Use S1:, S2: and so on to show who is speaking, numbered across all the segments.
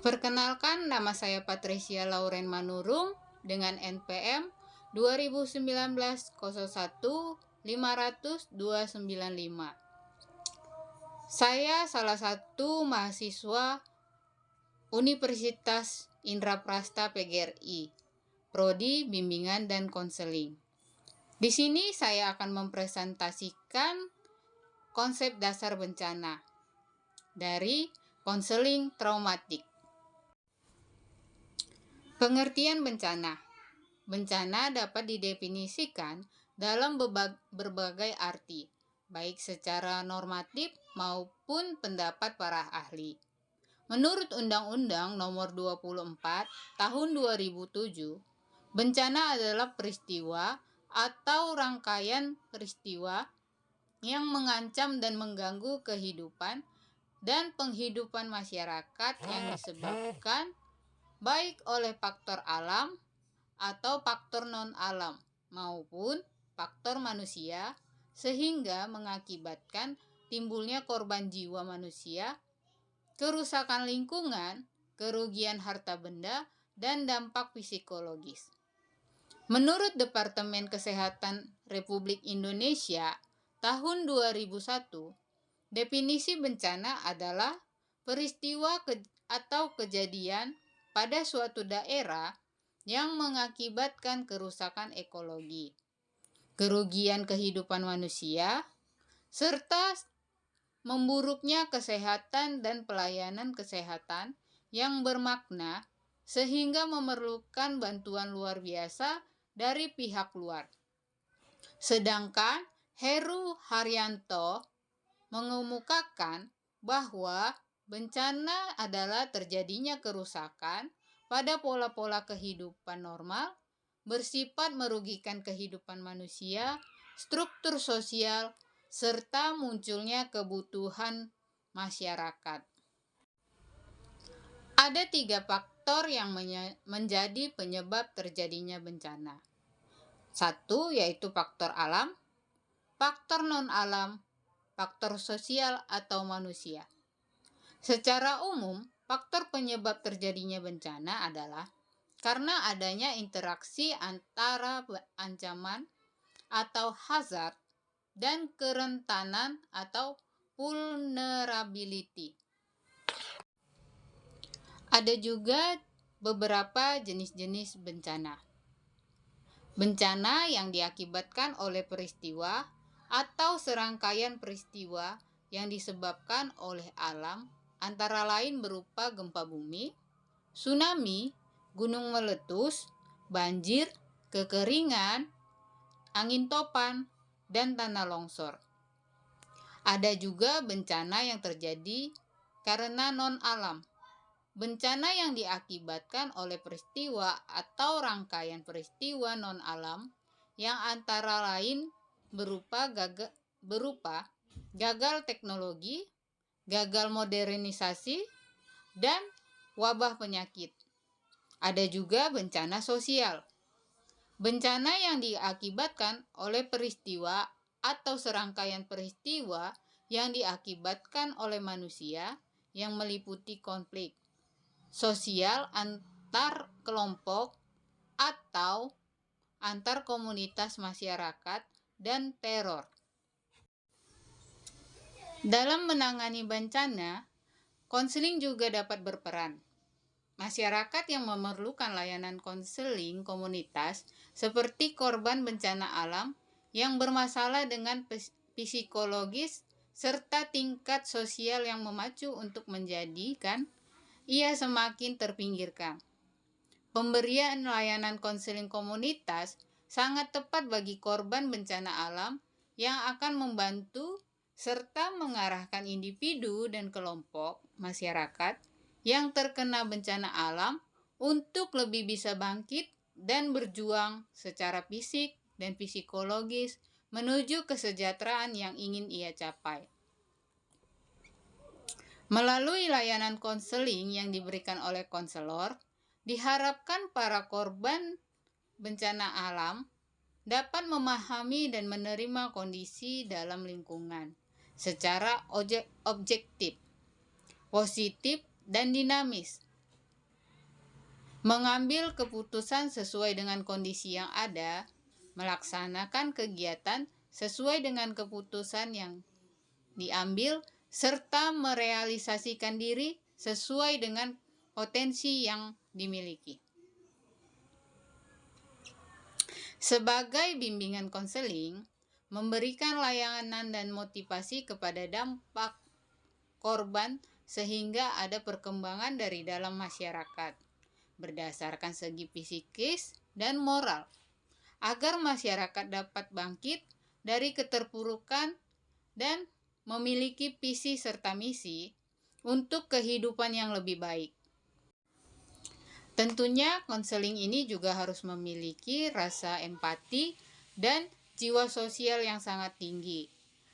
S1: Perkenalkan, nama saya Patricia Lauren Manurung dengan NPM 2019-01-500-295. Saya salah satu mahasiswa Universitas Indraprasta PGRI, Prodi Bimbingan dan Konseling. Di sini saya akan mempresentasikan konsep dasar bencana dari konseling traumatik. Pengertian bencana. Bencana dapat didefinisikan dalam berbagai arti, baik secara normatif maupun pendapat para ahli. Menurut Undang-Undang Nomor 24 Tahun 2007, bencana adalah peristiwa atau rangkaian peristiwa yang mengancam dan mengganggu kehidupan dan penghidupan masyarakat yang disebabkan baik oleh faktor alam atau faktor non-alam maupun faktor manusia, sehingga mengakibatkan timbulnya korban jiwa manusia, kerusakan lingkungan, kerugian harta benda, dan dampak psikologis. Menurut Departemen Kesehatan Republik Indonesia tahun 2001, definisi bencana adalah peristiwa atau kejadian pada suatu daerah yang mengakibatkan kerusakan ekologi, kerugian kehidupan manusia, serta memburuknya kesehatan dan pelayanan kesehatan yang bermakna sehingga memerlukan bantuan luar biasa dari pihak luar. Sedangkan Heru Haryanto mengemukakan bahwa bencana adalah terjadinya kerusakan pada pola-pola kehidupan normal, bersifat merugikan kehidupan manusia, struktur sosial, serta munculnya kebutuhan masyarakat. Ada 3 faktor yang menjadi penyebab terjadinya bencana. 1, yaitu faktor alam, faktor non-alam, faktor sosial atau manusia. Secara umum, faktor penyebab terjadinya bencana adalah karena adanya interaksi antara ancaman atau hazard dan kerentanan atau vulnerability. Ada juga beberapa jenis-jenis bencana. Bencana yang diakibatkan oleh peristiwa atau serangkaian peristiwa yang disebabkan oleh alam, antara lain berupa gempa bumi, tsunami, gunung meletus, banjir, kekeringan, angin topan, dan tanah longsor. Ada juga bencana yang terjadi karena non-alam. Bencana yang diakibatkan oleh peristiwa atau rangkaian peristiwa non-alam yang antara lain berupa gagal teknologi, gagal modernisasi, dan wabah penyakit. Ada juga bencana sosial. Bencana yang diakibatkan oleh peristiwa atau serangkaian peristiwa yang diakibatkan oleh manusia yang meliputi konflik sosial antar kelompok atau antar komunitas masyarakat dan teror. Dalam menangani bencana, konseling juga dapat berperan. Masyarakat yang memerlukan layanan konseling komunitas seperti korban bencana alam yang bermasalah dengan psikologis serta tingkat sosial yang memacu untuk menjadikan ia semakin terpinggirkan. Pemberian layanan konseling komunitas sangat tepat bagi korban bencana alam yang akan membantu serta mengarahkan individu dan kelompok masyarakat yang terkena bencana alam untuk lebih bisa bangkit dan berjuang secara fisik dan psikologis menuju kesejahteraan yang ingin ia capai. Melalui layanan konseling yang diberikan oleh konselor, diharapkan para korban bencana alam dapat memahami dan menerima kondisi dalam lingkungan secara objektif, positif, dan dinamis, mengambil keputusan sesuai dengan kondisi yang ada, melaksanakan kegiatan sesuai dengan keputusan yang diambil, serta merealisasikan diri sesuai dengan potensi yang dimiliki. Sebagai bimbingan konseling, memberikan layanan dan motivasi kepada dampak korban sehingga ada perkembangan dari dalam masyarakat berdasarkan segi psikis dan moral, agar masyarakat dapat bangkit dari keterpurukan dan memiliki visi serta misi untuk kehidupan yang lebih baik. Tentunya konseling ini juga harus memiliki rasa empati dan jiwa sosial yang sangat tinggi,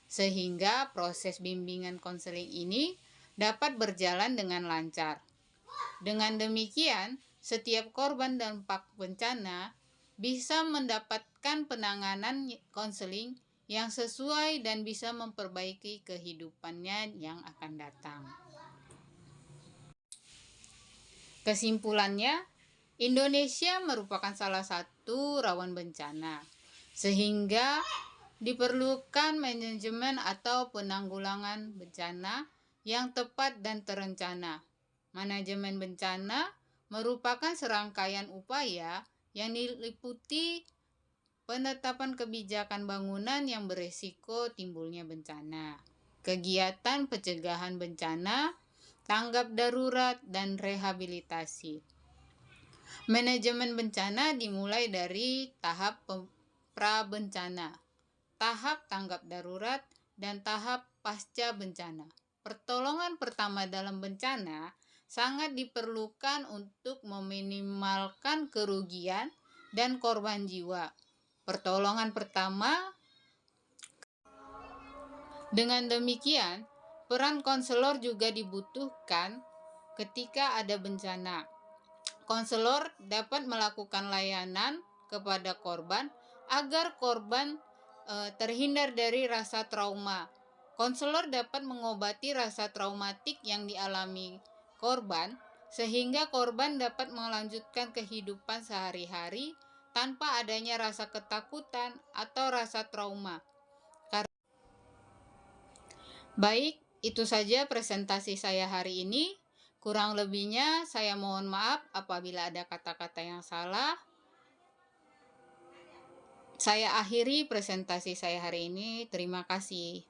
S1: sehingga proses bimbingan konseling ini dapat berjalan dengan lancar. Dengan demikian, setiap korban dampak bencana bisa mendapatkan penanganan konseling yang sesuai dan bisa memperbaiki kehidupannya yang akan datang. Kesimpulannya, Indonesia merupakan salah satu rawan bencana, sehingga diperlukan manajemen atau penanggulangan bencana yang tepat dan terencana. Manajemen bencana merupakan serangkaian upaya yang diliputi penetapan kebijakan bangunan yang berisiko timbulnya bencana, kegiatan pencegahan bencana, tanggap darurat, dan rehabilitasi. Manajemen bencana dimulai dari tahap pra-bencana, tahap tanggap darurat, dan tahap pasca bencana. Pertolongan pertama dalam bencana sangat diperlukan untuk meminimalkan kerugian dan korban jiwa. Pertolongan pertama. Dengan demikian, peran konselor juga dibutuhkan ketika ada bencana. Konselor dapat melakukan layanan kepada korban agar korban terhindar dari rasa trauma. Konselor dapat mengobati rasa traumatik yang dialami korban sehingga korban dapat melanjutkan kehidupan sehari-hari tanpa adanya rasa ketakutan atau rasa trauma. Baik, itu saja presentasi saya hari ini. Kurang lebihnya saya mohon maaf apabila ada kata-kata yang salah. Saya akhiri presentasi saya hari ini. Terima kasih.